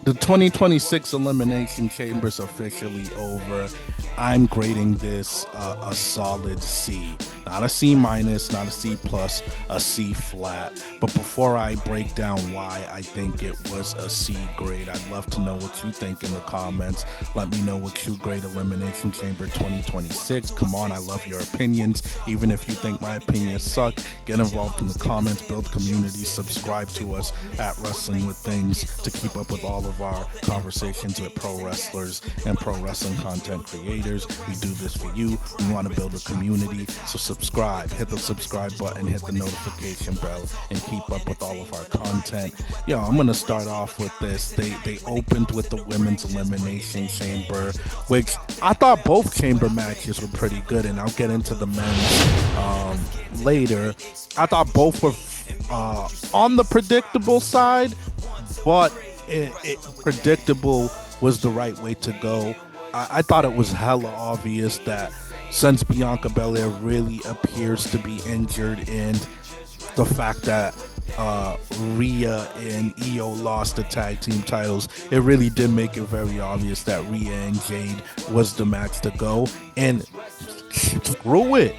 The 2026 Elimination Chamber is officially over. I'm grading this a solid C. Not a C minus, not a C plus, a C flat. But before I break down why I think it was a C grade, I'd love to know what you think in the comments. Let me know what you grade Elimination Chamber 2026. Come on, I love your opinions. Even if you think my opinions suck, get involved in the comments, build community, subscribe to us at Wrestling with Things to keep up with all of our conversations with pro wrestlers and pro wrestling content creators. We do this for you. We want to build a community. So subscribe, hit the subscribe button, hit the notification bell, and keep up with all of our content. Yo, I'm gonna start off with this. They opened with the women's elimination chamber, which I thought both chamber matches were pretty good, and I'll get into the men's later. I thought both were on the predictable side, but predictable was the right way to go. I thought it was hella obvious that since Bianca Belair really appears to be injured, and the fact that Rhea and Io lost the tag team titles, it really did make it very obvious that Rhea and Jade was the match to go. And screw it,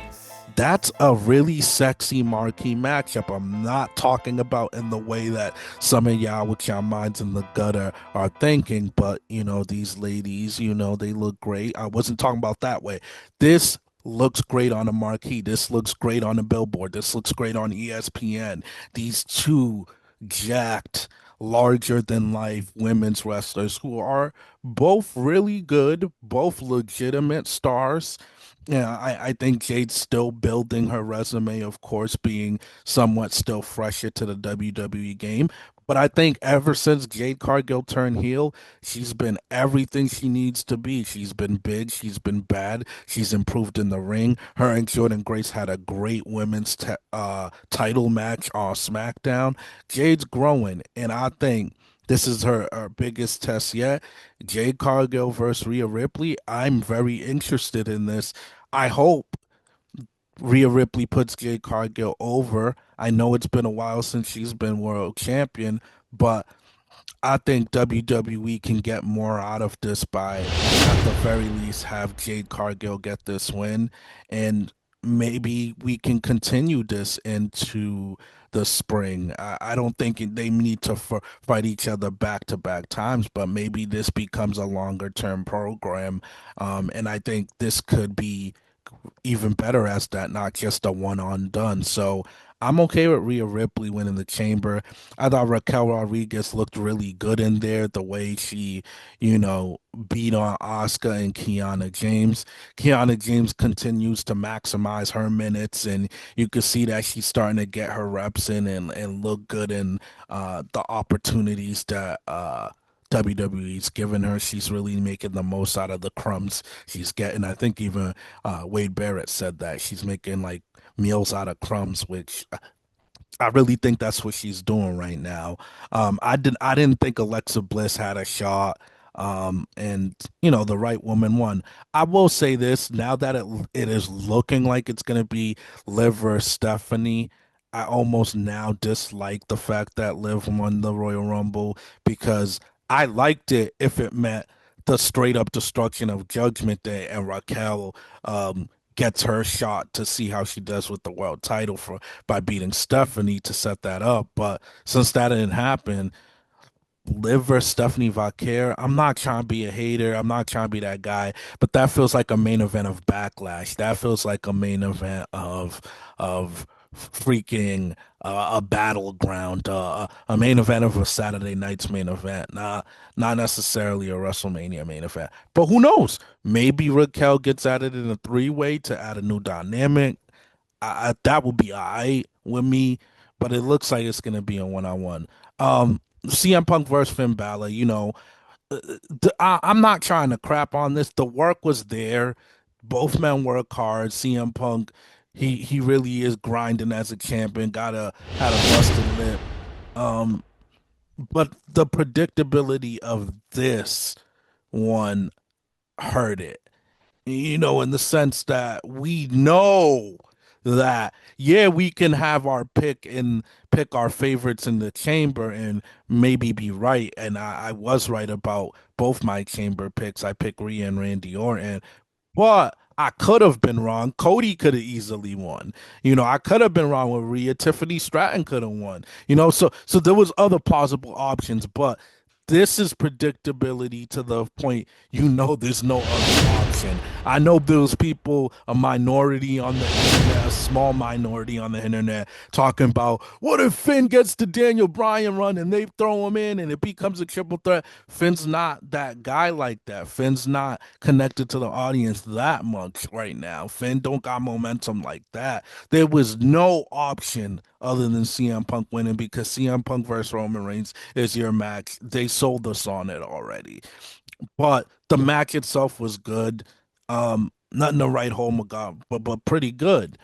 that's a really sexy marquee matchup. I'm not talking about in the way that some of y'all with your minds in the gutter are thinking, but these ladies, they look great. I wasn't talking about that way. This looks great on a marquee. This looks great on a billboard. This looks great on ESPN. These two jacked, larger than life women's wrestlers who are both really good, both legitimate stars. Yeah, I think Jade's still building her resume, of course, being somewhat still fresher to the WWE game. But I think ever since Jade Cargill turned heel, she's been everything she needs to be. She's been big, she's been bad, she's improved in the ring. Her and Jordan Grace had a great women's title match on SmackDown. Jade's growing, and I think this is her biggest test yet. Jade Cargill versus Rhea Ripley. I'm very interested in this. I hope Rhea Ripley puts Jade Cargill over. I know it's been a while since she's been world champion, but I think WWE can get more out of this by, at the very least, have Jade Cargill get this win, and maybe we can continue this into the spring. I don't think they need to fight each other back to back times, but maybe this becomes a longer term program, and I think this could be even better as that, not just a one on done. So I'm okay with Rhea Ripley winning the chamber. I thought Raquel Rodriguez looked really good in there, the way she, beat on Asuka and Kiana James. Kiana James continues to maximize her minutes, and you can see that she's starting to get her reps in and look good in the opportunities that WWE's given her. She's really making the most out of the crumbs she's getting. I think even Wade Barrett said that she's making like meals out of crumbs, which I really think that's what she's doing right now. I didn't think Alexa Bliss had a shot. And the right woman won. I will say this, now that it is looking like it's gonna be Liv versus Stephanie. I almost now dislike the fact that Liv won the Royal Rumble, because I liked it if it meant the straight up destruction of Judgment Day and Raquel gets her shot to see how she does with the world title for by beating Stephanie to set that up. But since that didn't happen, Liv versus Stephanie Vaquer. I'm not trying to be a hater. I'm not trying to be that guy, but that feels like a main event of Backlash. That feels like a main event of freaking a battleground, a main event of a Saturday night's main event, not necessarily a WrestleMania main event. But who knows? Maybe Raquel gets added in a three-way to add a new dynamic. That would be all right with me, but it looks like it's gonna be a one-on-one. CM Punk versus Finn Balor, I'm not trying to crap on this. The work was there. Both men work hard. CM Punk, he really is grinding as a champion. Had a busted lip. Um, but the predictability of this one hurt it. In the sense that we know that yeah, we can have our pick our favorites in the chamber and maybe be right. And I was right about both my chamber picks. I picked Rhea and Randy Orton, but I could have been wrong. Cody could have easily won. I could have been wrong with Rhea. Tiffany Stratton could have won. So there was other plausible options, but this is predictability to the point there's no other option. I know there's people, a minority on the internet, a small minority on the internet, talking about what if Finn gets the Daniel Bryan run and they throw him in and it becomes a triple threat. Finn's not that guy like that. Finn's not connected to the audience that much right now. Finn don't got momentum like that. There was no option other than CM Punk winning because CM Punk versus Roman Reigns is your match. They sold us on it already. But the match itself was good. Nothing to write home about, but pretty good.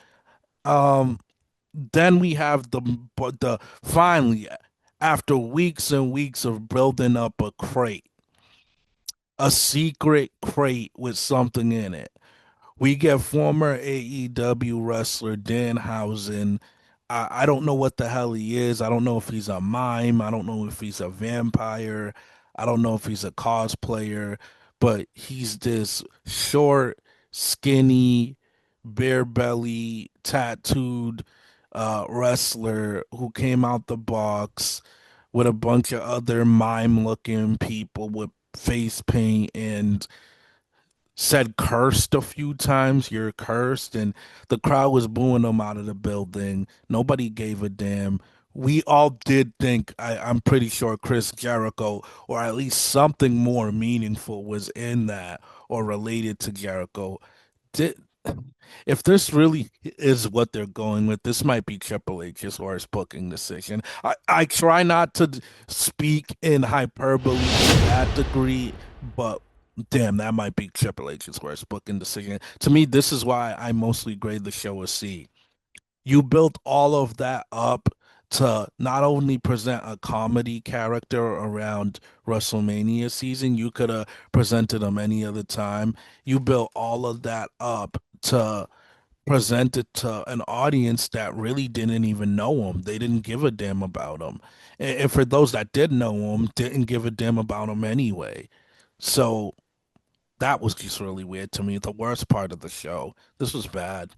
Um, then we have the finally after weeks and weeks of building up a secret crate with something in it. We get former AEW wrestler Danhausen. I don't know what the hell he is. I don't know if he's a mime. I don't know if he's a vampire. I don't know if he's a cosplayer, but he's this short, skinny, bare belly, tattooed wrestler who came out the box with a bunch of other mime looking people with face paint and said cursed a few times. You're cursed. And the crowd was booing him out of the building. Nobody gave a damn. We all did think, I'm pretty sure Chris Jericho, or at least something more meaningful, was in that or related to Jericho. Did, if this really is what they're going with, this might be Triple H's worst booking decision. I try not to speak in hyperbole to that degree, but damn, that might be Triple H's worst booking decision. To me, this is why I mostly grade the show a C. You built all of that up to not only present a comedy character around WrestleMania season, you could have presented him any other time. You built all of that up to present it to an audience that really didn't even know him. They didn't give a damn about him. And for those that did know him, didn't give a damn about him anyway. So that was just really weird to me. The worst part of the show. This was bad.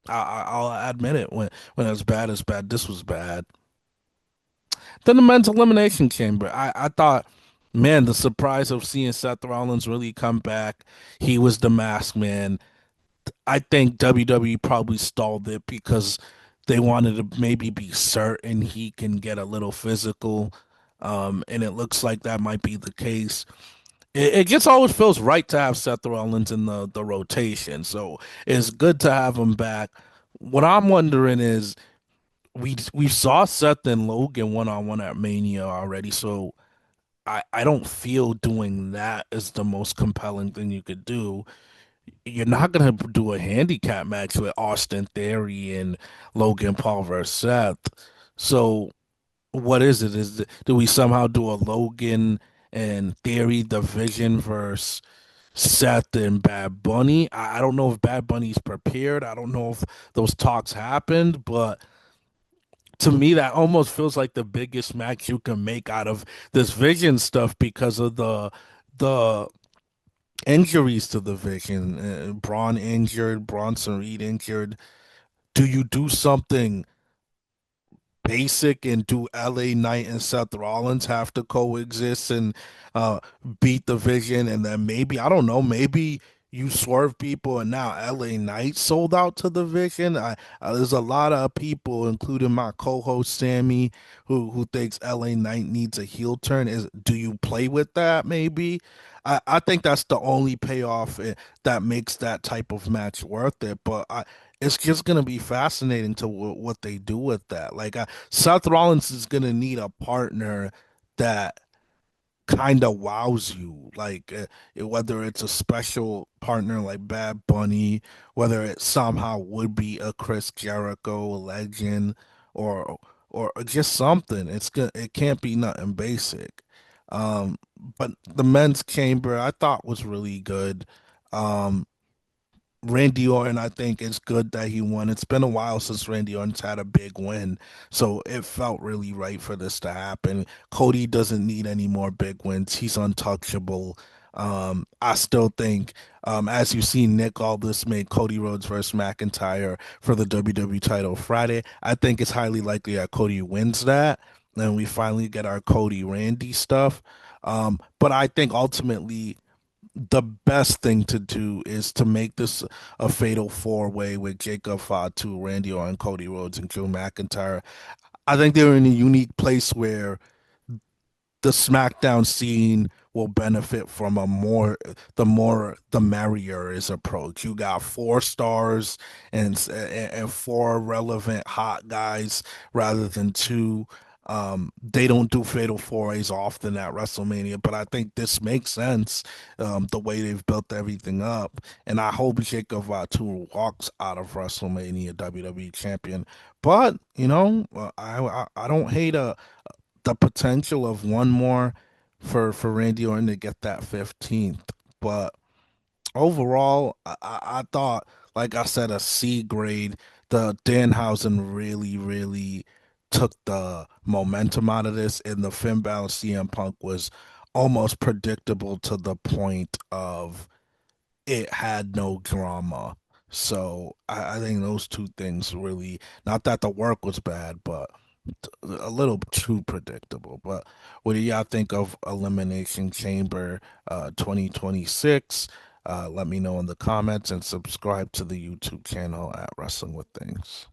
I'll admit it. When as bad, this was bad. Then the men's elimination chamber. I thought, man, the surprise of seeing Seth Rollins really come back. He was the masked man. I think WWE probably stalled it because they wanted to maybe be certain he can get a little physical. And it looks like that might be the case. It just always feels right to have Seth Rollins in the rotation. So it's good to have him back. What I'm wondering is we saw Seth and Logan one on one at Mania already, so I don't feel doing that is the most compelling thing you could do. You're not gonna do a handicap match with Austin Theory and Logan Paul versus Seth. So what is it? Do we somehow do a Logan and Theory division versus Seth and Bad Bunny? I don't know if Bad Bunny's prepared. I don't know if those talks happened, but to me, that almost feels like the biggest match you can make out of this Vision stuff because of the injuries to the Vision. Braun injured, Bronson Reed injured. Do you do something basic and do LA Knight and Seth Rollins have to coexist and uh beat the Vision, and then maybe I don't know, maybe you swerve people and now LA Knight sold out to the Vision. There's a lot of people, including my co-host Sammy, who thinks LA Knight needs a heel turn. Is Do you play with that? Maybe. I think that's the only payoff that makes that type of match worth it. But it's just gonna be fascinating to what they do with that. Like Seth Rollins is gonna need a partner that kind of wows you, like whether it's a special partner like Bad Bunny, whether it somehow would be a Chris Jericho legend, or or just something. It can't be nothing basic. But the men's chamber I thought was really good. Um, Randy Orton, I think it's good that he won. It's been a while since Randy Orton's had a big win, so it felt really right for this to happen. Cody doesn't need any more big wins. He's untouchable. I still think, as you see, Nick Aldis made Cody Rhodes versus McIntyre for the WWE title Friday. I think it's highly likely that Cody wins that, and we finally get our Cody Randy stuff. But I think ultimately the best thing to do is to make this a fatal four way with Jacob Fatu, Randy Orton, Cody Rhodes, and Drew McIntyre. I think they're in a unique place where the SmackDown scene will benefit from the merrier is approach. You got four stars and four relevant hot guys rather than two. They don't do fatal four ways often at WrestleMania, but I think this makes sense, the way they've built everything up. And I hope Jacob Fatu walks out of WrestleMania WWE champion. But I don't hate the potential of one more for Randy Orton to get that 15th. But overall, I thought, like I said, a C grade. The Danhausen really took the momentum out of this, and the Finn Balor CM Punk was almost predictable to the point of it had no drama. So I think those two things really, not that the work was bad, but a little too predictable. But what do y'all think of Elimination Chamber 2026? Let me know in the comments and subscribe to the YouTube channel at Wrestling with Things.